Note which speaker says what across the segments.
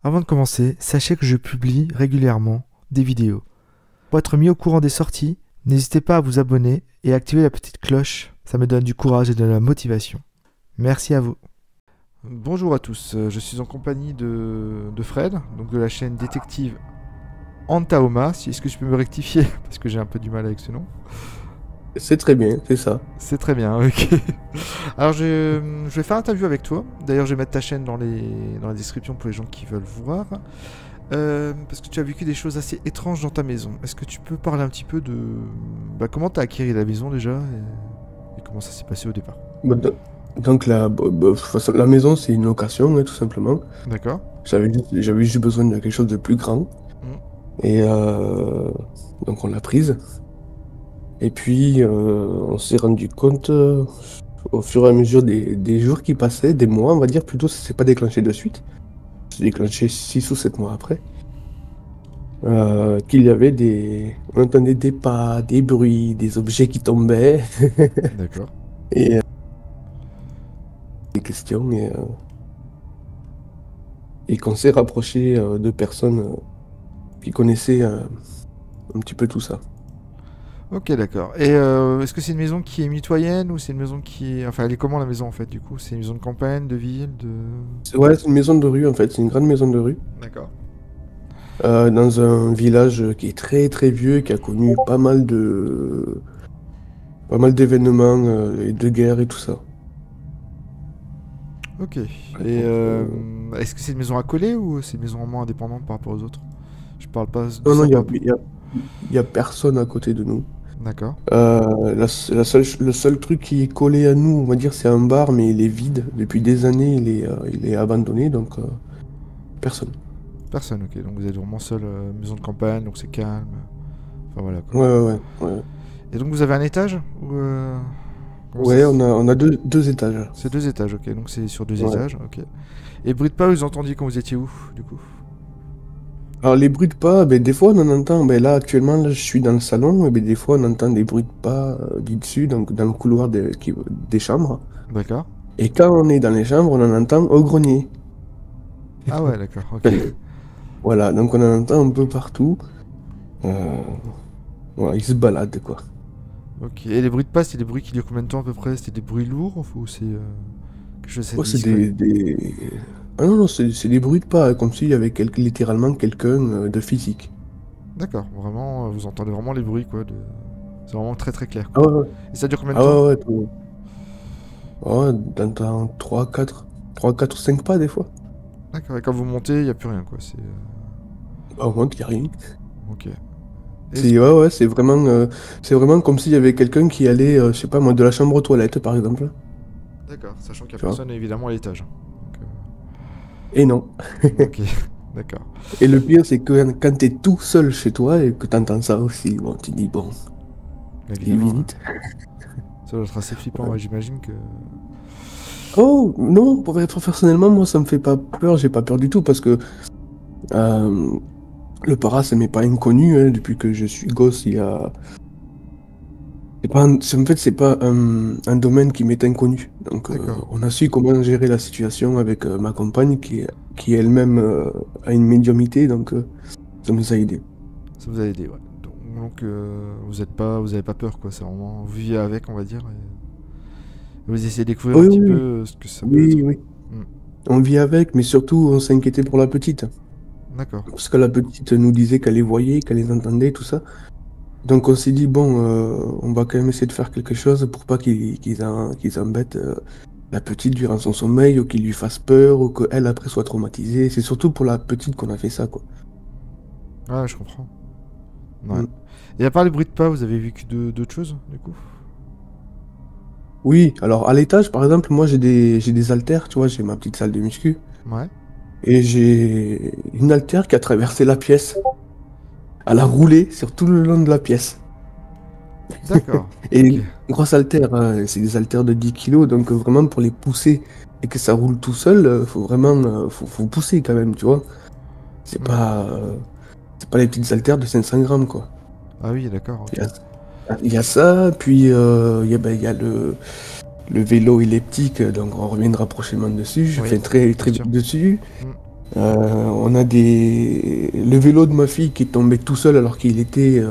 Speaker 1: Avant de commencer, sachez que je publie régulièrement des vidéos. Pour être mis au courant des sorties, n'hésitez pas à vous abonner et à activer la petite cloche. Ça me donne du courage et de la motivation. Merci à vous. Bonjour à tous, je suis en compagnie de Fred, donc de la chaîne Détective Antaoma. Est-ce que tu peux me rectifier? Parce que j'ai un peu du mal avec ce nom.
Speaker 2: C'est très bien, c'est ça.
Speaker 1: C'est très bien, ok. Alors je vais faire une interview avec toi. D'ailleurs je vais mettre ta chaîne dans la description pour les gens qui veulent voir. Parce que tu as vécu des choses assez étranges dans ta maison. Est-ce que tu peux parler un petit peu de comment tu as acquis la maison déjà et comment ça s'est passé au départ?
Speaker 2: Bah, donc la maison, c'est une location, hein, tout simplement.
Speaker 1: D'accord.
Speaker 2: J'avais juste besoin de quelque chose de plus grand. Et donc on l'a prise. Et puis on s'est rendu compte au fur et à mesure des jours qui passaient, des mois, on va dire plutôt, ça s'est pas déclenché de suite. C'est déclenché 6 ou 7 mois après. Qu'il y avait on entendait des pas, des bruits, des objets qui tombaient.
Speaker 1: D'accord.
Speaker 2: Et des questions et qu'on s'est rapproché de personnes qui connaissaient un petit peu tout ça.
Speaker 1: Ok, d'accord. Et est-ce que c'est une maison qui est mitoyenne ou c'est une maison qui est... Enfin, elle est comment la maison en fait du coup? C'est une maison de campagne, de ville, de...
Speaker 2: Ouais, c'est une maison de rue en fait, c'est une grande maison de rue.
Speaker 1: D'accord.
Speaker 2: Dans un village qui est très très vieux, qui a connu pas mal d'événements et de guerres et tout ça.
Speaker 1: Ok.
Speaker 2: Ouais,
Speaker 1: Et
Speaker 2: donc,
Speaker 1: est-ce que c'est une maison accolée ou c'est une maison vraiment indépendante par rapport aux autres? Je parle pas de
Speaker 2: non, non,
Speaker 1: ça
Speaker 2: il y a,
Speaker 1: par rapport...
Speaker 2: y a personne à côté de nous.
Speaker 1: D'accord.
Speaker 2: Le seul truc qui est collé à nous, on va dire, c'est un bar, mais il est vide. Depuis des années, il est abandonné, donc personne.
Speaker 1: Personne, ok. Donc vous êtes vraiment seul, maison de campagne, donc c'est calme. Enfin voilà quoi.
Speaker 2: Ouais, ouais, ouais. Ouais,
Speaker 1: Et donc vous avez un étage ou comment ça
Speaker 2: ouais, on a deux étages.
Speaker 1: C'est deux étages, ok. Donc c'est sur deux
Speaker 2: Ouais.
Speaker 1: étages, ok. Et bruit de pas, vous entendiez quand vous étiez où, du coup?
Speaker 2: Alors les bruits de pas, ben, des fois on en entend, ben, là actuellement là, je suis dans le salon, et ben, des fois on entend des bruits de pas du dessus, donc dans le couloir des chambres.
Speaker 1: D'accord.
Speaker 2: Et quand on est dans les chambres, on en entend au grenier.
Speaker 1: Ah ouais, d'accord, ok.
Speaker 2: Voilà, donc on en entend un peu partout. Euh, voilà, ils se baladent quoi.
Speaker 1: Ok. Et les bruits de pas, c'est des bruits qui durent combien de temps à peu près? C'est des bruits lourds ou c'est quelque chose d'assez
Speaker 2: Oh, c'est
Speaker 1: discret?
Speaker 2: Ah non, non, c'est des bruits de pas, comme s'il y avait littéralement quelqu'un de physique.
Speaker 1: D'accord, vraiment, vous entendez vraiment les bruits quoi. C'est vraiment très très clair
Speaker 2: Ah
Speaker 1: quoi.
Speaker 2: ouais, ouais.
Speaker 1: Et ça dure combien de
Speaker 2: Ah
Speaker 1: temps?
Speaker 2: ouais, ouais, ouais, t'entends 3, 4, 5 pas des fois.
Speaker 1: D'accord. Et quand vous montez, il y a plus rien quoi. C'est
Speaker 2: Bah, au moins, qu'il y a rien.
Speaker 1: ok. Est-ce
Speaker 2: Ouais, ouais, c'est vraiment comme s'il y avait quelqu'un qui allait, je sais pas moi, de la chambre aux toilettes, par exemple.
Speaker 1: D'accord, sachant qu'il y a
Speaker 2: Tu vois.
Speaker 1: personne évidemment à l'étage. Donc,
Speaker 2: Et non.
Speaker 1: ok, d'accord.
Speaker 2: Et le pire, c'est que quand t'es tout seul chez toi et que t'entends ça aussi, bon, tu dis, bon,
Speaker 1: Évidemment, ouais.
Speaker 2: évite.
Speaker 1: Ça doit être assez flippant,
Speaker 2: Ouais.
Speaker 1: ouais, j'imagine que...
Speaker 2: Oh, non, pour être personnellement, moi, ça me fait pas peur, j'ai pas peur du tout, parce que euh, le para, ça m'est pas inconnu, hein, depuis que je suis gosse, il y a... En fait, c'est pas un domaine qui m'est inconnu. Donc,
Speaker 1: D'accord,
Speaker 2: on a su comment gérer la situation avec ma compagne qui elle-même a une médiumnité, donc ça nous a aidés.
Speaker 1: ça vous a aidé, ouais. Donc, vous avez pas peur, quoi. C'est vraiment... Vous vivez avec, on va dire, et vous essayez de découvrir un
Speaker 2: Oui,
Speaker 1: petit
Speaker 2: oui,
Speaker 1: peu
Speaker 2: oui,
Speaker 1: ce que ça peut
Speaker 2: oui,
Speaker 1: être.
Speaker 2: oui.
Speaker 1: Hmm.
Speaker 2: On vit avec, mais surtout, on s'inquiétait pour la petite.
Speaker 1: D'accord.
Speaker 2: Parce que la petite nous disait qu'elle les voyait, qu'elle les entendait, tout ça. Donc, on s'est dit, bon, on va quand même essayer de faire quelque chose pour pas qu'ils embêtent la petite durant son sommeil, ou qu'ils lui fassent peur, ou qu'elle, après, soit traumatisée. C'est surtout pour la petite qu'on a fait ça, quoi.
Speaker 1: Ouais, je comprends. Ouais.
Speaker 2: Mm.
Speaker 1: Et à part les bruits de pas, vous avez vécu d'autres choses, du coup?
Speaker 2: Oui, alors à l'étage, par exemple, moi j'ai des haltères, tu vois, j'ai ma petite salle de muscu,
Speaker 1: Ouais.
Speaker 2: et j'ai une haltère qui a traversé la pièce. Elle a roulé sur tout le long de la pièce.
Speaker 1: D'accord.
Speaker 2: Et
Speaker 1: Ok.
Speaker 2: une grosse haltère, hein, c'est des haltères de 10 kilos, donc vraiment pour les pousser et que ça roule tout seul, faut vraiment faut pousser quand même, tu vois. C'est
Speaker 1: Hmm.
Speaker 2: pas, c'est pas les petites haltères de 500 grammes, quoi.
Speaker 1: Ah oui, d'accord,
Speaker 2: Il
Speaker 1: ok.
Speaker 2: y a, il y a ça, puis il y a le vélo elliptique, donc on reviendra prochainement dessus. Je
Speaker 1: Oui,
Speaker 2: fais très
Speaker 1: bien
Speaker 2: très
Speaker 1: sûr.
Speaker 2: vite dessus.
Speaker 1: Hmm.
Speaker 2: on a le vélo de ma fille qui est tombé tout seul alors qu'il était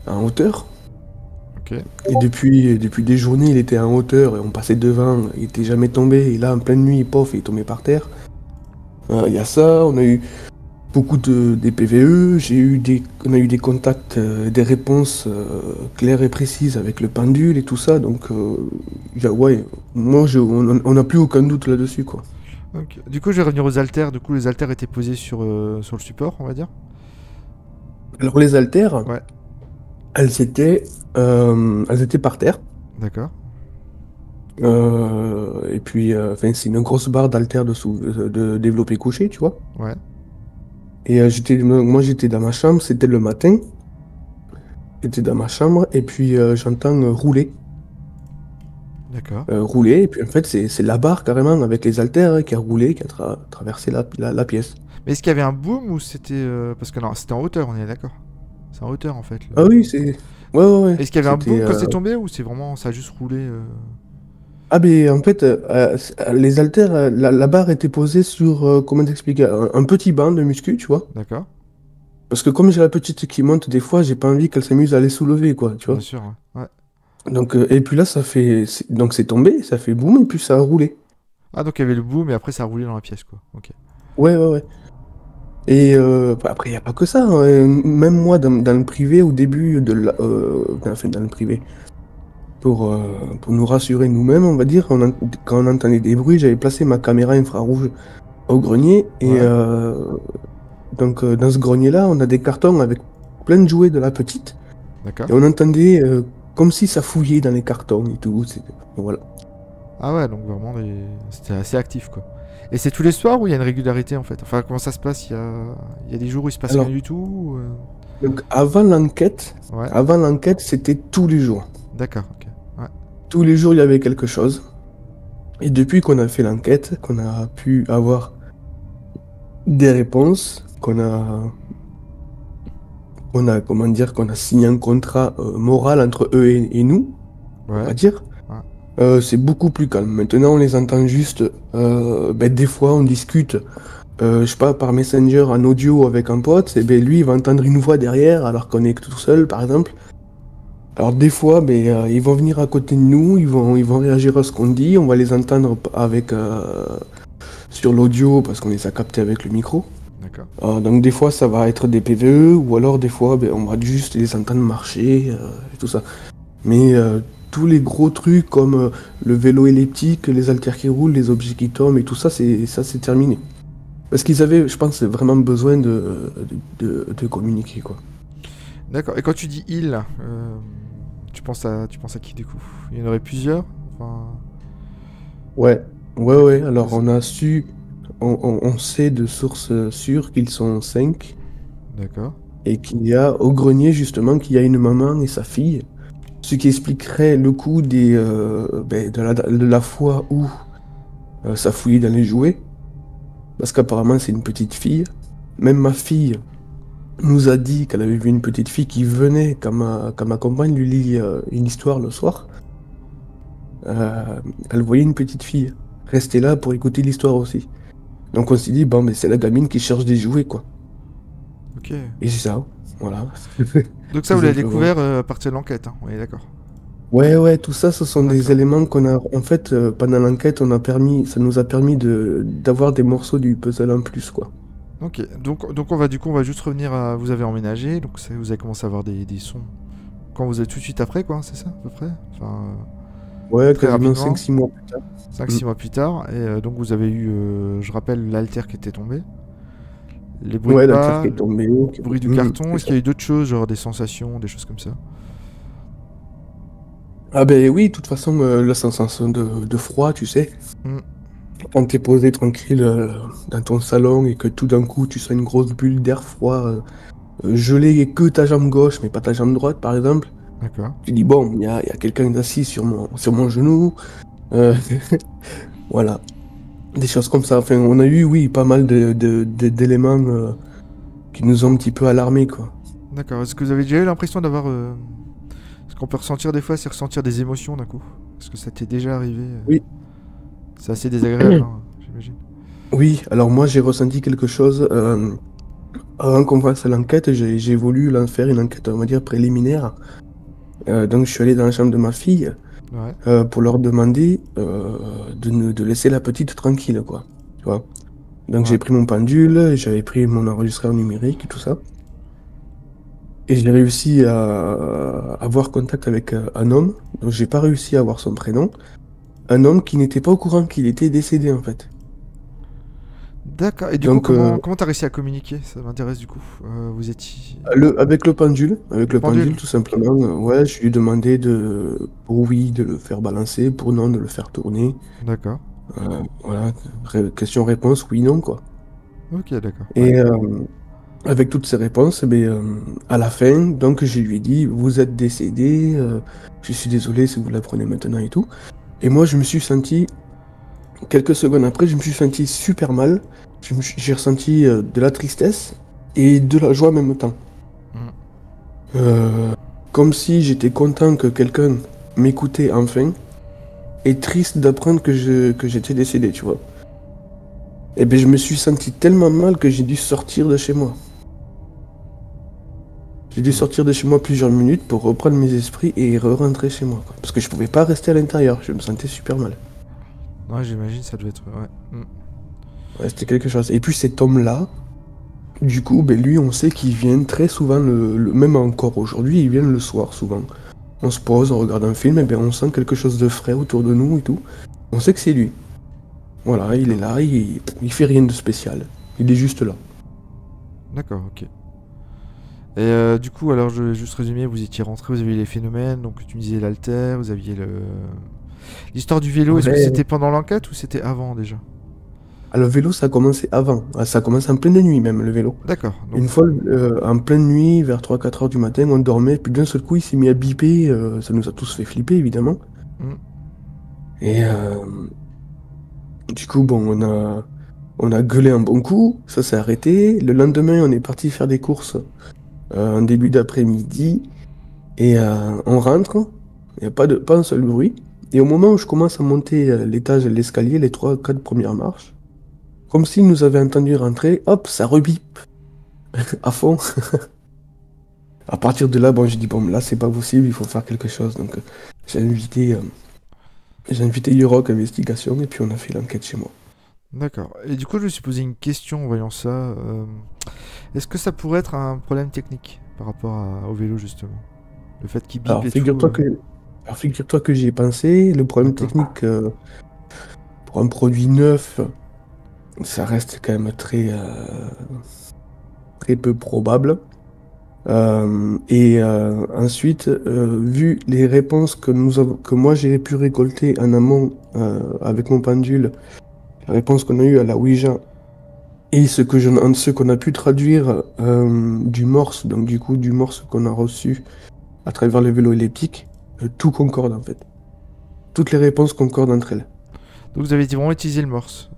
Speaker 2: en hauteur.
Speaker 1: Ok.
Speaker 2: Et depuis des journées, il était en hauteur et on passait devant, il était jamais tombé. Et là, en pleine nuit, pof, il est tombé par terre. Il y a ça, on a eu beaucoup des PVE, on a eu des contacts, des réponses claires et précises avec le pendule et tout ça. Donc, ouais, moi, on n'a plus aucun doute là-dessus, quoi.
Speaker 1: Ok. Du coup, je vais revenir aux haltères. Du coup, les haltères étaient posés sur le support, on va dire.
Speaker 2: Alors, les haltères,
Speaker 1: Ouais.
Speaker 2: elles étaient par terre.
Speaker 1: D'accord.
Speaker 2: Et puis, c'est une grosse barre d'haltères de développé couché, tu vois.
Speaker 1: Ouais.
Speaker 2: Et moi, j'étais dans ma chambre, c'était le matin. J'étais dans ma chambre et puis j'entends rouler.
Speaker 1: D'accord.
Speaker 2: Rouler, et puis en fait, c'est la barre carrément avec les haltères qui a roulé, qui a traversé la pièce.
Speaker 1: Mais est-ce qu'il y avait un boom ou c'était parce que non, c'était en hauteur, on est d'accord. C'est en hauteur en fait.
Speaker 2: Ah oui, c'est. Ouais, ouais, ouais.
Speaker 1: Est-ce qu'il y avait un
Speaker 2: C'était.
Speaker 1: boom quand c'est tombé ou c'est vraiment ça a juste roulé
Speaker 2: Ah, mais en fait, les haltères, la barre était posée sur, comment t'expliquer, un petit banc de muscu, tu vois.
Speaker 1: D'accord.
Speaker 2: Parce que comme j'ai la petite qui monte, des fois, j'ai pas envie qu'elle s'amuse à les soulever, quoi, tu
Speaker 1: Bien
Speaker 2: vois.
Speaker 1: sûr. Ouais. Ouais.
Speaker 2: Donc, et puis là, donc c'est tombé, ça fait boum, et puis ça a roulé.
Speaker 1: Ah donc il y avait le boom et après ça a roulé dans la pièce quoi. Ok.
Speaker 2: Ouais, ouais, ouais. Et après, il n'y a pas que ça, hein. Même moi, dans le privé, au début enfin, dans le privé, pour nous rassurer nous-mêmes, on va dire, quand on entendait des bruits, j'avais placé ma caméra infrarouge au grenier. Et
Speaker 1: Ouais.
Speaker 2: donc, dans ce grenier-là, on a des cartons avec plein de jouets de la petite.
Speaker 1: D'accord.
Speaker 2: Et on entendait comme si ça fouillait dans les cartons et tout. Voilà.
Speaker 1: Ah ouais, donc vraiment c'était assez actif quoi. Et c'est tous les soirs ou il y a une régularité en fait? Enfin, comment ça se passe? Il y a des jours où il se passe rien
Speaker 2: Alors,
Speaker 1: du tout
Speaker 2: donc,
Speaker 1: Ouais.
Speaker 2: avant l'enquête, c'était tous les jours.
Speaker 1: D'accord, ok. Ouais.
Speaker 2: Tous les jours, il y avait quelque chose. Et depuis qu'on a fait l'enquête, qu'on a pu avoir des réponses, comment dire, qu'on a signé un contrat moral entre eux et nous, on
Speaker 1: Ouais.
Speaker 2: va dire,
Speaker 1: Ouais.
Speaker 2: c'est beaucoup plus calme. Maintenant, on les entend juste, des fois, on discute, je sais pas, par Messenger, en audio avec un pote, et ben lui, il va entendre une voix derrière, alors qu'on est tout seul, par exemple. Alors des fois, ils vont venir à côté de nous, ils vont réagir à ce qu'on dit, on va les entendre sur l'audio parce qu'on les a captés avec le micro.
Speaker 1: D'accord.
Speaker 2: Donc des fois ça va être des PVE ou alors des fois on va juste les entendre marcher et tout ça. Mais tous les gros trucs comme le vélo elliptique, les haltères qui roulent, les objets qui tombent et tout ça, c'est terminé. Parce qu'ils avaient, je pense, vraiment besoin de communiquer, quoi.
Speaker 1: D'accord. Et quand tu dis il, tu penses à qui du coup? Il y en aurait plusieurs? Enfin,
Speaker 2: Ouais, ouais,
Speaker 1: d'accord.
Speaker 2: ouais. Alors on sait de sources sûres qu'ils sont 5
Speaker 1: D'accord.
Speaker 2: et qu'il y a au grenier justement qu'il y a une maman et sa fille. Ce qui expliquerait le coup de la fois où ça fouillait dans les jouets. Parce qu'apparemment c'est une petite fille. Même ma fille nous a dit qu'elle avait vu une petite fille qui venait quand ma compagne lui lit une histoire le soir. Elle voyait une petite fille rester là pour écouter l'histoire aussi. Donc on s'est dit, bon, mais c'est la gamine qui cherche des jouets, quoi.
Speaker 1: Ok.
Speaker 2: Et c'est ça, voilà.
Speaker 1: Donc ça,
Speaker 2: Tout
Speaker 1: vous l'avez
Speaker 2: simplement.
Speaker 1: découvert à partir de l'enquête, hein. On est d'accord.
Speaker 2: Ouais, ouais, tout ça, ce sont des
Speaker 1: D'accord.
Speaker 2: éléments qu'on a. En fait, pendant l'enquête, ça nous a permis d'avoir des morceaux du puzzle en plus, quoi.
Speaker 1: Ok. Donc on va juste revenir à. Vous avez emménagé, donc vous avez commencé à avoir des sons. Quand vous êtes tout de suite après, quoi, c'est ça, à peu près? Enfin,
Speaker 2: Ouais,
Speaker 1: très
Speaker 2: quasiment
Speaker 1: rapidement.
Speaker 2: 5-6 mois plus tard.
Speaker 1: Cinq
Speaker 2: Mm.
Speaker 1: six mois plus tard. Et donc vous avez eu, je rappelle, l'altère qui était tombé. Les bruits de
Speaker 2: Ouais, l'alter qui
Speaker 1: pas,
Speaker 2: est tombé.
Speaker 1: bruit du carton.
Speaker 2: C'est
Speaker 1: Est-ce
Speaker 2: ça.
Speaker 1: qu'il y a eu d'autres choses, genre des sensations, des choses comme ça?
Speaker 2: Ah ben oui, de toute façon, la sensation de froid, tu sais.
Speaker 1: Hmm.
Speaker 2: Quand t'es posé tranquille dans ton salon et que tout d'un coup tu sens une grosse bulle d'air froid geler que ta jambe gauche mais pas ta jambe droite par exemple,
Speaker 1: D'accord.
Speaker 2: tu dis bon, il y a quelqu'un d'assis sur mon genou. euh, voilà, des choses comme ça. Enfin, on a eu, oui, pas mal d'éléments qui nous ont un petit peu alarmés, quoi.
Speaker 1: D'accord. Est-ce que vous avez déjà eu l'impression d'avoir. Ce qu'on peut ressentir des fois, c'est ressentir des émotions d'un coup. Est-ce que ça t'est déjà arrivé
Speaker 2: Oui.
Speaker 1: C'est assez désagréable, hein, j'imagine.
Speaker 2: Oui, alors moi j'ai ressenti quelque chose. Avant qu'on fasse l'enquête, j'ai voulu faire une enquête, on va dire, préliminaire. Donc je suis allé dans la chambre de ma fille
Speaker 1: Ouais.
Speaker 2: pour leur demander de laisser la petite tranquille, quoi. Tu vois. Donc
Speaker 1: Ouais.
Speaker 2: j'ai pris mon pendule, j'avais pris mon enregistreur numérique et tout ça. Et j'ai réussi à avoir contact avec un homme. Donc j'ai pas réussi à avoir son prénom. Un homme qui n'était pas au courant qu'il était décédé en fait.
Speaker 1: D'accord. Et du coup,
Speaker 2: Donc
Speaker 1: comment t'as réussi à communiquer? Ça m'intéresse du coup. Vous étiez...
Speaker 2: avec
Speaker 1: Le
Speaker 2: le pendule
Speaker 1: pendule?
Speaker 2: tout
Speaker 1: Ok.
Speaker 2: simplement, ouais, je lui ai demandé pour oui de le faire balancer, pour non de le faire tourner.
Speaker 1: D'accord.
Speaker 2: Voilà, question-réponse, oui, non, quoi.
Speaker 1: Ok, d'accord. Ouais.
Speaker 2: Et avec toutes ces réponses, eh bien, à la fin, donc je lui ai dit, vous êtes décédé, je suis désolé si vous l'apprenez maintenant et tout. Et moi, je me suis senti, quelques secondes après, je me suis senti super mal. J'ai ressenti de la tristesse et de la joie en même temps.
Speaker 1: Mm.
Speaker 2: Euh, Comme si j'étais content que quelqu'un m'écoutait enfin, et triste d'apprendre que j'étais décédé, tu vois. Et ben je me suis senti tellement mal que j'ai dû sortir de chez moi. J'ai dû
Speaker 1: Mm.
Speaker 2: sortir de chez moi plusieurs minutes pour reprendre mes esprits et re-rentrer chez moi, quoi. Parce que je pouvais pas rester à l'intérieur, je me sentais super mal.
Speaker 1: Ouais, j'imagine ça devait être. Ouais. Mm.
Speaker 2: Ouais, c'était quelque chose. Et puis cet homme-là, du coup, ben lui, on sait qu'il vient très souvent, même encore aujourd'hui, il vient le soir souvent. On se pose, on regarde un film, et ben on sent quelque chose de frais autour de nous et tout. On sait que c'est lui. Voilà, il est
Speaker 1: D'accord.
Speaker 2: là, il fait rien de spécial. Il est juste là.
Speaker 1: D'accord, ok. Et du coup, alors je vais juste résumer, vous étiez rentré, vous aviez les phénomènes, donc tu me disais l'altère, vous aviez le... L'histoire du vélo, est-ce que
Speaker 2: Ouais.
Speaker 1: c'était pendant l'enquête ou c'était avant déjà?
Speaker 2: Ah, le vélo, ça a commencé avant. Ah, ça a commencé en pleine nuit même, le vélo.
Speaker 1: D'accord, donc...
Speaker 2: Une fois, en pleine nuit, vers 3 4 heures du matin, on dormait, puis d'un seul coup, il s'est mis à biper. Ça nous a tous fait flipper, évidemment.
Speaker 1: Mm.
Speaker 2: Et du coup, bon, on a gueulé un bon coup, ça s'est arrêté. Le lendemain, on est parti faire des courses en début d'après-midi. Et on rentre, il n'y a pas un seul bruit. Et au moment où je commence à monter l'étage, l'escalier, les 3 4 premières marches, comme s'ils nous avaient entendu rentrer, hop, ça rebipe à fond. À partir de là, bon, j'ai dit, bon, là, c'est pas possible, il faut faire quelque chose. Donc, j'ai invité, euh, j'ai invité Yurok Investigation et puis on a fait l'enquête chez moi.
Speaker 1: D'accord. Et du coup, je me suis posé une question en voyant ça. Est-ce que ça pourrait être un problème technique par rapport au vélo, justement? Le fait qu'il bip
Speaker 2: Alors,
Speaker 1: et tout.
Speaker 2: figure-toi que j'y ai pensé. Le problème
Speaker 1: D'accord.
Speaker 2: technique pour un produit neuf, ça reste quand même très peu probable. Ensuite, vu les réponses que moi j'ai pu récolter en amont avec mon pendule, les réponses qu'on a eues à la Ouija et ce qu'on a pu traduire du morse, donc du coup du morse qu'on a reçu à travers le vélo elliptique, tout concorde en fait. Toutes les réponses concordent entre elles.
Speaker 1: Donc vous avez vraiment utilisé le morse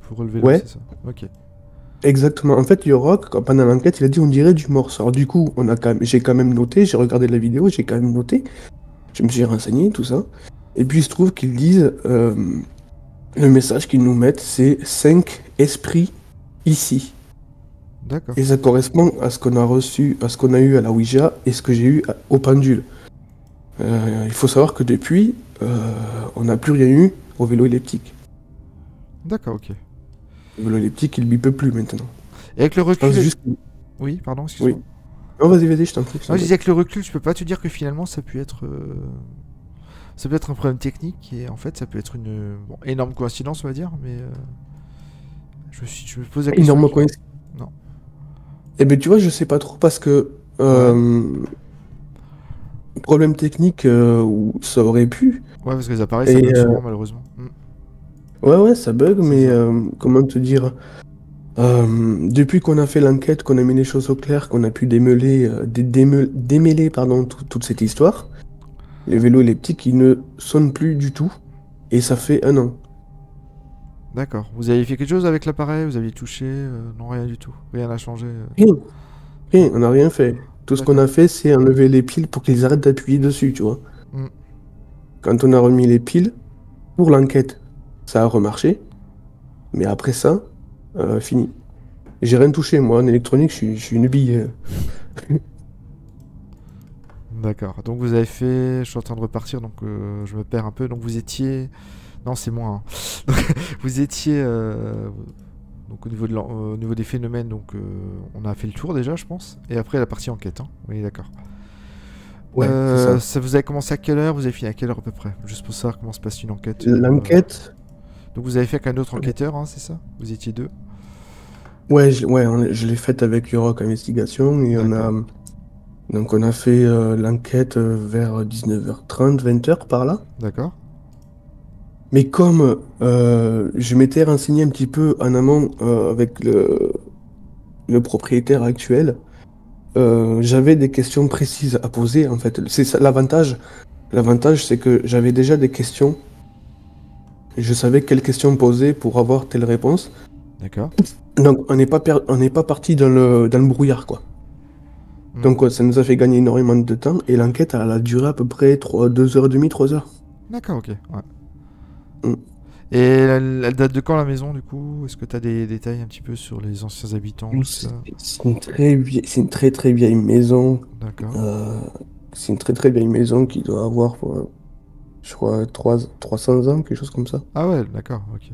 Speaker 1: pour le vélo,
Speaker 2: Ouais,
Speaker 1: c'est ça? Ok.
Speaker 2: exactement. En fait, Yorok, pendant l'enquête, il a dit on dirait du morse. Alors du coup, j'ai quand même noté, j'ai regardé la vidéo, j'ai quand même noté, je me suis renseigné, tout ça. Et puis il se trouve qu'ils disent, le message qu'ils nous mettent, c'est 5 esprits ici.
Speaker 1: D'accord.
Speaker 2: Et ça correspond à ce qu'on a reçu, à ce qu'on a eu à la Ouija et ce que j'ai eu au pendule. Il faut savoir que depuis, on n'a plus rien eu au vélo elliptique.
Speaker 1: D'accord, ok.
Speaker 2: Le vélo elliptique, il ne bipe plus maintenant.
Speaker 1: Et avec le
Speaker 2: Je pense
Speaker 1: recul...
Speaker 2: juste.
Speaker 1: Oui, pardon, excuse-moi.
Speaker 2: Oui. Non, vas-y, je t'en prie. Je
Speaker 1: Non,
Speaker 2: t'en
Speaker 1: je
Speaker 2: prie.
Speaker 1: disais avec le recul, je peux pas te dire que finalement ça peut être... Ça peut être un problème technique et en fait ça peut être une énorme coïncidence, on va dire, mais je me pose la question.
Speaker 2: Énorme coïncidence.
Speaker 1: Non.
Speaker 2: Eh ben, tu vois, je sais pas trop parce que
Speaker 1: Ouais.
Speaker 2: problème technique où ça aurait pu.
Speaker 1: Ouais, parce que les appareils ça
Speaker 2: Et
Speaker 1: bug souvent, malheureusement.
Speaker 2: ouais, ça bug,
Speaker 1: C'est
Speaker 2: mais
Speaker 1: ça.
Speaker 2: comment te dire? Depuis qu'on a fait l'enquête, qu'on a mis les choses au clair, qu'on a pu démêler pardon, toute cette histoire, les vélos elliptiques, ils ne sonnent plus du tout. Et ça fait 1 an.
Speaker 1: D'accord. Vous avez fait quelque chose avec l'appareil? Vous aviez touché? Non, rien du tout. Rien n'a changé.
Speaker 2: Rien, rien,
Speaker 1: Non.
Speaker 2: on n'a rien fait. Tout ce qu'on
Speaker 1: D'accord.
Speaker 2: a fait, c'est enlever les piles pour qu'ils arrêtent d'appuyer dessus, tu vois.
Speaker 1: Hmm.
Speaker 2: Quand on a remis les piles, pour l'enquête, ça a remarché. Mais après ça, fini. J'ai rien touché, moi, en électronique, je suis une bille.
Speaker 1: D'accord. Donc vous avez fait... Je suis en train de repartir, donc je me perds un peu. Donc vous étiez... Non, c'est moi. Hein. Vous étiez... Donc au niveau des phénomènes, donc on a fait le tour déjà, je pense. Et après la partie enquête. Hein. Oui, d'accord.
Speaker 2: Ouais, c'est ça.
Speaker 1: Ça vous avez commencé à quelle heure? Vous avez fini à quelle heure à peu près? Juste pour savoir comment se passe une enquête.
Speaker 2: L'enquête,
Speaker 1: Donc vous avez fait avec un autre enquêteur, hein, c'est ça? Vous étiez deux?
Speaker 2: ouais, je l'ai faite avec Euroc Investigation et
Speaker 1: D'accord.
Speaker 2: on a fait l'enquête vers 19h30, 20h par là.
Speaker 1: D'accord.
Speaker 2: Mais comme je m'étais renseigné un petit peu en amont avec le propriétaire actuel, j'avais des questions précises à poser en fait. C'est ça l'avantage. L'avantage, c'est que j'avais déjà des questions. Je savais quelles questions poser pour avoir telle réponse.
Speaker 1: D'accord.
Speaker 2: Donc on n'est pas parti dans le brouillard quoi.
Speaker 1: Hmm.
Speaker 2: Donc ouais, ça nous a fait gagner énormément de temps et l'enquête elle a duré à peu près 2h30, 3 heures.
Speaker 1: D'accord, ok. Ouais.
Speaker 2: Mm.
Speaker 1: Et elle date de quand la maison du coup? Est-ce que tu as des détails un petit peu sur les anciens habitants, tout ça?
Speaker 2: C'est une c'est une très très vieille maison.
Speaker 1: D'accord.
Speaker 2: Euh, c'est une très très vieille maison qui doit avoir, je crois, 300 ans, quelque chose comme ça.
Speaker 1: Ah ouais, d'accord, ok.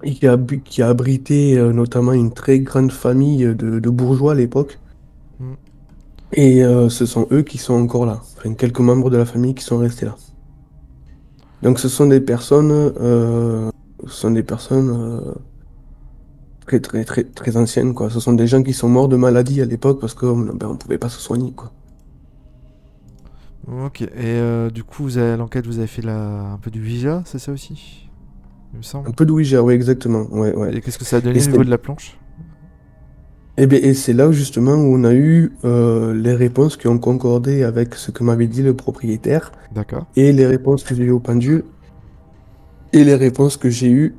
Speaker 2: Et qui a abrité notamment une très grande famille de bourgeois à l'époque.
Speaker 1: Hmm.
Speaker 2: Et ce sont eux qui sont encore là. Enfin, quelques membres de la famille qui sont restés là. Donc ce sont des personnes très très très très anciennes quoi. Ce sont des gens qui sont morts de maladie à l'époque parce que ben, on pouvait pas se soigner quoi.
Speaker 1: Ok, et du coup, l'enquête, vous avez fait un peu du Ouija, c'est ça aussi? Il me semble.
Speaker 2: Un peu de Ouija, ouais exactement. Ouais, ouais.
Speaker 1: Et qu'est-ce que ça a
Speaker 2: Et
Speaker 1: donné au
Speaker 2: c'est
Speaker 1: niveau de la planche?
Speaker 2: et c'est là justement où on a eu les réponses qui ont concordé avec ce que m'avait dit le propriétaire
Speaker 1: D'accord.
Speaker 2: et les réponses que j'ai eues au pendule et les réponses que j'ai eues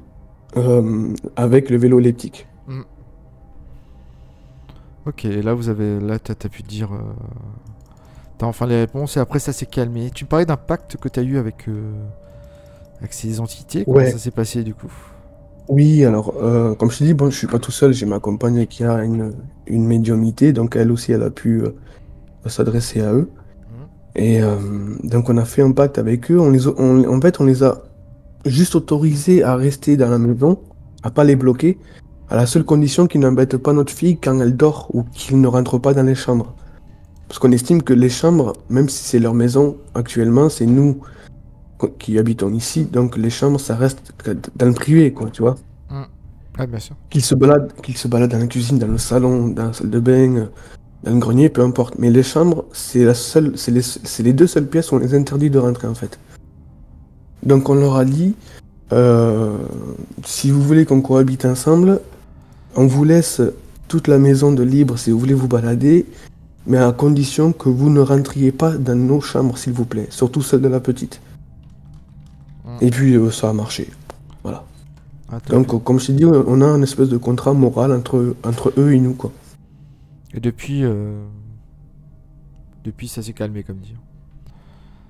Speaker 2: avec le vélo elliptique.
Speaker 1: Hmm. Ok, et là, t'as pu te dire... T'as enfin les réponses, et après ça s'est calmé. Tu me parlais d'un pacte que t'as eu avec ces entités, comment
Speaker 2: Ouais,
Speaker 1: ça s'est passé du coup?
Speaker 2: oui, alors comme je te dis, bon, je suis pas tout seul, j'ai ma compagne qui a une médiumnité, donc elle aussi elle a pu s'adresser à eux.
Speaker 1: Hmm.
Speaker 2: Et donc on a fait un pacte avec eux, en fait on les a juste autorisés à rester dans la maison, à pas les bloquer, à la seule condition qu'ils n'embêtent pas notre fille quand elle dort ou qu'ils ne rentrent pas dans les chambres. Parce qu'on estime que les chambres, même si c'est leur maison actuellement, c'est nous qui habitons ici, donc les chambres ça reste dans le privé, quoi, tu vois.
Speaker 1: Hmm. Ouais, bien sûr.
Speaker 2: Qu'ils se baladent dans la cuisine, dans le salon, dans la salle de bain, dans le grenier, peu importe. Mais les chambres, c'est les deux seules pièces où on les interdit de rentrer en fait. Donc on leur a dit, euh, si vous voulez qu'on cohabite ensemble, on vous laisse toute la maison de libre si vous voulez vous balader, mais à condition que vous ne rentriez pas dans nos chambres, s'il vous plaît, surtout celle de la petite.
Speaker 1: Hmm.
Speaker 2: Et puis ça a marché. Voilà.
Speaker 1: Ah, top.
Speaker 2: Donc comme je t'ai dit, on a un espèce de contrat moral entre eux et nous, quoi.
Speaker 1: Et depuis ça s'est calmé, comme dit.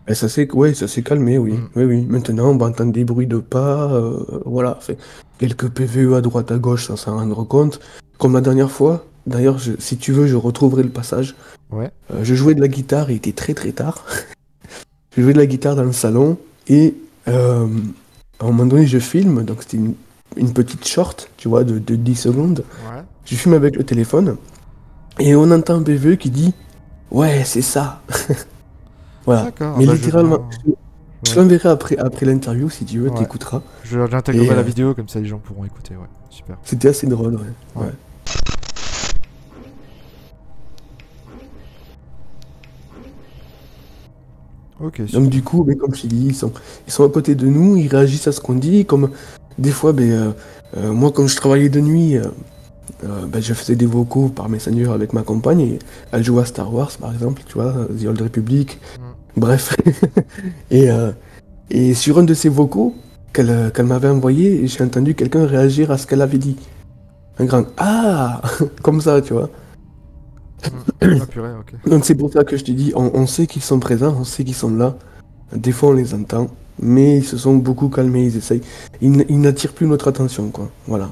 Speaker 2: Et ouais, ça s'est calmé, oui.
Speaker 1: Hmm.
Speaker 2: Oui, oui. Maintenant, on va entendre des bruits de pas, voilà. Fait quelques PVE à droite, à gauche, sans s'en rendre compte. Comme la dernière fois. D'ailleurs, si tu veux, je retrouverai le passage.
Speaker 1: Ouais.
Speaker 2: Je jouais de la guitare, il était très très tard. Je jouais de la guitare dans le salon et à un moment donné, je filme. Donc, c'était une petite short, tu vois, de 10 secondes.
Speaker 1: Ouais.
Speaker 2: Je filme avec le téléphone et on entend un PVE qui dit ouais, c'est ça. Voilà.
Speaker 1: D'accord,
Speaker 2: Mais
Speaker 1: bah je veux
Speaker 2: littéralement,
Speaker 1: bien.
Speaker 2: je
Speaker 1: Ouais.
Speaker 2: l'enverrai après l'interview si tu veux,
Speaker 1: Ouais.
Speaker 2: t'écouteras.
Speaker 1: J'intégrerai
Speaker 2: Et
Speaker 1: la vidéo, comme ça les gens pourront écouter, ouais. Super.
Speaker 2: c'était assez drôle, ouais.
Speaker 1: Ouais.
Speaker 2: Ouais.
Speaker 1: Ok,
Speaker 2: Donc
Speaker 1: super.
Speaker 2: du coup, ben, comme je t'ai dit, ils sont à côté de nous, ils réagissent à ce qu'on dit. Comme des fois, moi, quand je travaillais de nuit, ben, je faisais des vocaux par Messenger avec ma compagne. Et elle jouait à Star Wars, par exemple, tu vois, The Old Republic.
Speaker 1: Hmm.
Speaker 2: Bref. Et, euh, et sur un de ces vocaux qu'elle m'avait envoyé, j'ai entendu quelqu'un réagir à ce qu'elle avait dit. Un grand «Ah!» comme ça, tu vois.
Speaker 1: Hmm. Ah purée, ok.
Speaker 2: Donc c'est pour ça que je te dis, on sait qu'ils sont présents, on sait qu'ils sont là. Des fois on les entend, mais ils se sont beaucoup calmés, ils essayent. Ils n'attirent plus notre attention, quoi. Voilà.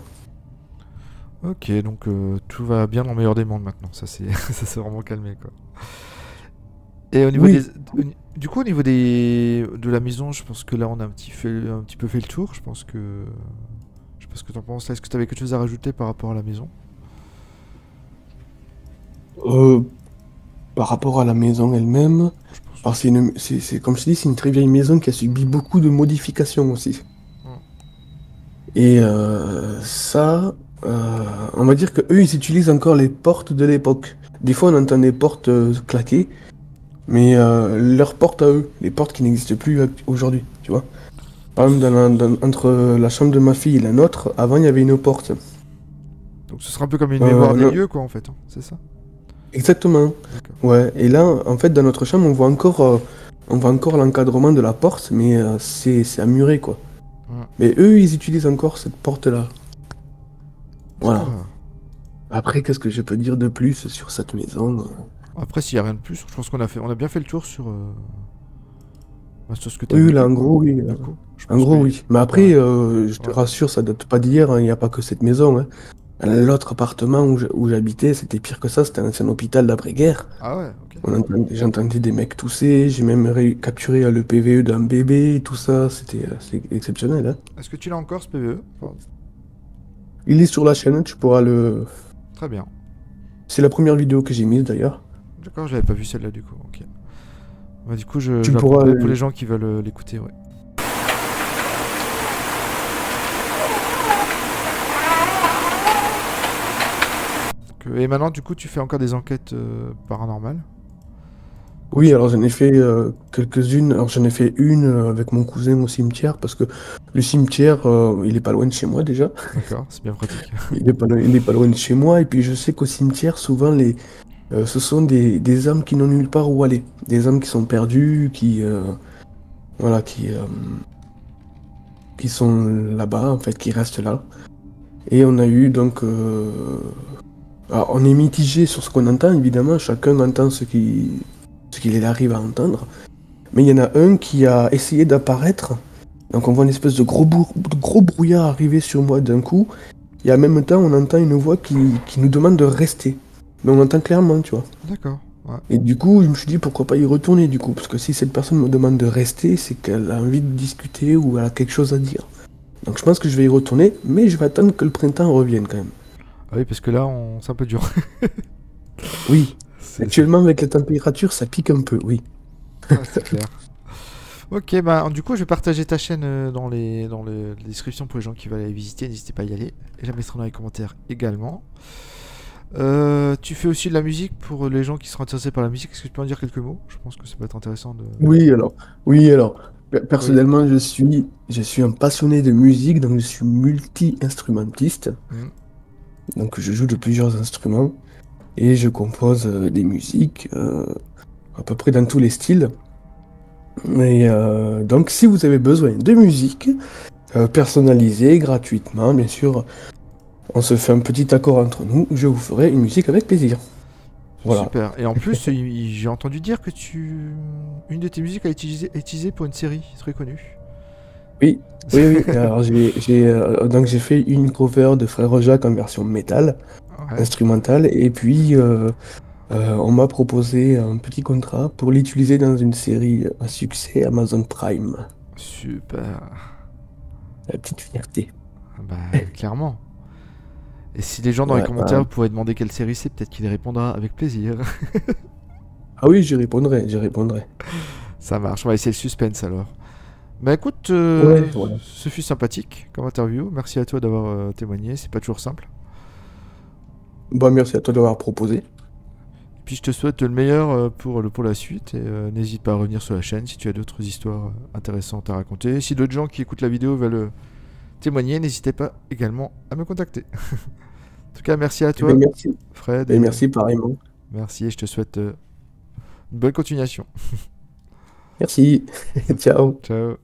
Speaker 1: Ok, donc tout va bien dans le meilleur des mondes maintenant. Ça c'est ça s'est vraiment calmé quoi. Et au niveau
Speaker 2: Oui,
Speaker 1: du coup au niveau de la maison, je pense que là on a un petit peu fait le tour. Je sais pas ce que t'en penses. Est-ce que tu avais quelque chose à rajouter par rapport à la maison?
Speaker 2: euh, par rapport à la maison elle-même,
Speaker 1: Je pense.
Speaker 2: alors comme je te dis, c'est une très vieille maison qui a subi beaucoup de modifications aussi.
Speaker 1: Hmm.
Speaker 2: Et ça, on va dire que eux, ils utilisent encore les portes de l'époque. Des fois, on entend des portes claquer, mais leurs portes à eux, les portes qui n'existent plus aujourd'hui, tu vois. Par exemple, entre la chambre de ma fille et la nôtre, avant, il y avait une porte.
Speaker 1: Donc ce sera un peu comme une mémoire des
Speaker 2: Non,
Speaker 1: lieux quoi en fait, hein, c'est ça?
Speaker 2: exactement.
Speaker 1: D'accord.
Speaker 2: Ouais. Et là, en fait, dans notre chambre, on voit encore l'encadrement de la porte, mais c'est amuré, quoi.
Speaker 1: Hmm.
Speaker 2: Mais eux, ils utilisent encore cette porte-là. Voilà.
Speaker 1: D'accord.
Speaker 2: Après, qu'est-ce que je peux dire de plus sur cette maison?
Speaker 1: Après s'il y a rien de plus, je pense on a bien fait le tour sur sur ce que tu as
Speaker 2: Oui, là,
Speaker 1: vécu
Speaker 2: en
Speaker 1: quoi.
Speaker 2: gros, oui.
Speaker 1: Du coup, je
Speaker 2: En
Speaker 1: pense que
Speaker 2: gros, oui. Mais
Speaker 1: ouais,
Speaker 2: après, je te
Speaker 1: ouais.
Speaker 2: rassure, ça date pas d'hier, hein. Il n'y a pas que cette maison, hein. L'autre appartement où j'habitais, c'était pire que ça. C'était un ancien hôpital d'après-guerre.
Speaker 1: Ah ouais, ok.
Speaker 2: J'entendais des mecs tousser. J'ai même capturé le PVE d'un bébé et tout ça. C'est exceptionnel, hein.
Speaker 1: Est-ce que tu l'as encore ce PVE? Enfin,
Speaker 2: Il est sur la chaîne, tu pourras le...
Speaker 1: très bien.
Speaker 2: C'est la première vidéo que j'ai mise d'ailleurs.
Speaker 1: D'accord, j'avais pas vu celle-là du coup. Ok. Bah, du coup, je
Speaker 2: Tu
Speaker 1: la
Speaker 2: pourras...
Speaker 1: prendrai pour les gens qui veulent l'écouter, ouais. Et maintenant, du coup, tu fais encore des enquêtes paranormales?
Speaker 2: Oui, alors j'en ai fait quelques-unes. Alors j'en ai fait une avec mon cousin au cimetière parce que le cimetière, il est pas loin de chez moi déjà.
Speaker 1: D'accord, c'est bien pratique.
Speaker 2: Il est pas loin de chez moi. Et puis je sais qu'au cimetière, souvent, ce sont des âmes qui n'ont nulle part où aller. Des âmes qui sont perdues, voilà, qui sont là-bas, en fait, qui restent là. Et on a eu donc... alors, on est mitigé sur ce qu'on entend, évidemment. Chacun entend ce qu'il arrive à entendre. Mais il y en a un qui a essayé d'apparaître. Donc on voit une espèce de gros brouillard arriver sur moi d'un coup. Et en même temps, on entend une voix qui nous demande de rester. Mais on entend clairement, tu vois.
Speaker 1: D'accord, ouais.
Speaker 2: Et du coup, je me suis dit pourquoi pas y retourner du coup. Parce que si cette personne me demande de rester, c'est qu'elle a envie de discuter ou elle a quelque chose à dire. Donc je pense que je vais y retourner, mais je vais attendre que le printemps revienne quand même.
Speaker 1: Ah oui, parce que là, c'est un peu dur.
Speaker 2: Oui,
Speaker 1: C'est-
Speaker 2: actuellement avec la température, ça pique un peu, oui.
Speaker 1: Ouais, c'est clair. Ok, bah du coup, je vais partager ta chaîne dans les descriptions pour les gens qui veulent aller visiter. N'hésitez pas à y aller. Et je la mettrai dans les commentaires également. Tu fais aussi de la musique pour les gens qui sont intéressés par la musique. Est-ce que tu peux en dire quelques mots? Je pense que ça peut être intéressant de.
Speaker 2: Oui, alors, oui, alors,
Speaker 1: Oui.
Speaker 2: personnellement, je suis un passionné de musique, donc je suis multi-instrumentiste.
Speaker 1: Hmm.
Speaker 2: Donc je joue de plusieurs instruments et je compose des musiques à peu près dans tous les styles. Et donc si vous avez besoin de musique personnalisée gratuitement, bien sûr, on se fait un petit accord entre nous, je vous ferai une musique avec plaisir. Voilà.
Speaker 1: Super. Et en plus, j'ai entendu dire que une de tes musiques a été utilisée pour une série très connue.
Speaker 2: Oui, oui, oui. Alors donc j'ai fait une cover de Frère Jacques en version métal,
Speaker 1: Ouais.
Speaker 2: instrumentale, et puis on m'a proposé un petit contrat pour l'utiliser dans une série à succès Amazon Prime.
Speaker 1: Super.
Speaker 2: La petite fierté.
Speaker 1: Bah, clairement. Et si les gens dans les
Speaker 2: Ouais,
Speaker 1: commentaires pourraient demander quelle série c'est, peut-être qu'il répondra avec plaisir.
Speaker 2: ah oui, j'y répondrai, j'y répondrai.
Speaker 1: Ça marche, on va essayer le suspense alors. Bah écoute,
Speaker 2: Ouais, voilà.
Speaker 1: ce fut sympathique comme interview. Merci à toi d'avoir témoigné, c'est pas toujours simple.
Speaker 2: Bon, merci à toi d'avoir proposé.
Speaker 1: Puis je te souhaite le meilleur pour la suite et n'hésite pas à revenir sur la chaîne si tu as d'autres histoires intéressantes à raconter. Si d'autres gens qui écoutent la vidéo veulent témoigner, n'hésitez pas également à me contacter. En tout cas, merci à
Speaker 2: Eh bien,
Speaker 1: toi,
Speaker 2: merci.
Speaker 1: Fred,
Speaker 2: Et
Speaker 1: et
Speaker 2: merci pareillement.
Speaker 1: merci et je te souhaite une bonne continuation.
Speaker 2: Merci. Ciao.
Speaker 1: Ciao.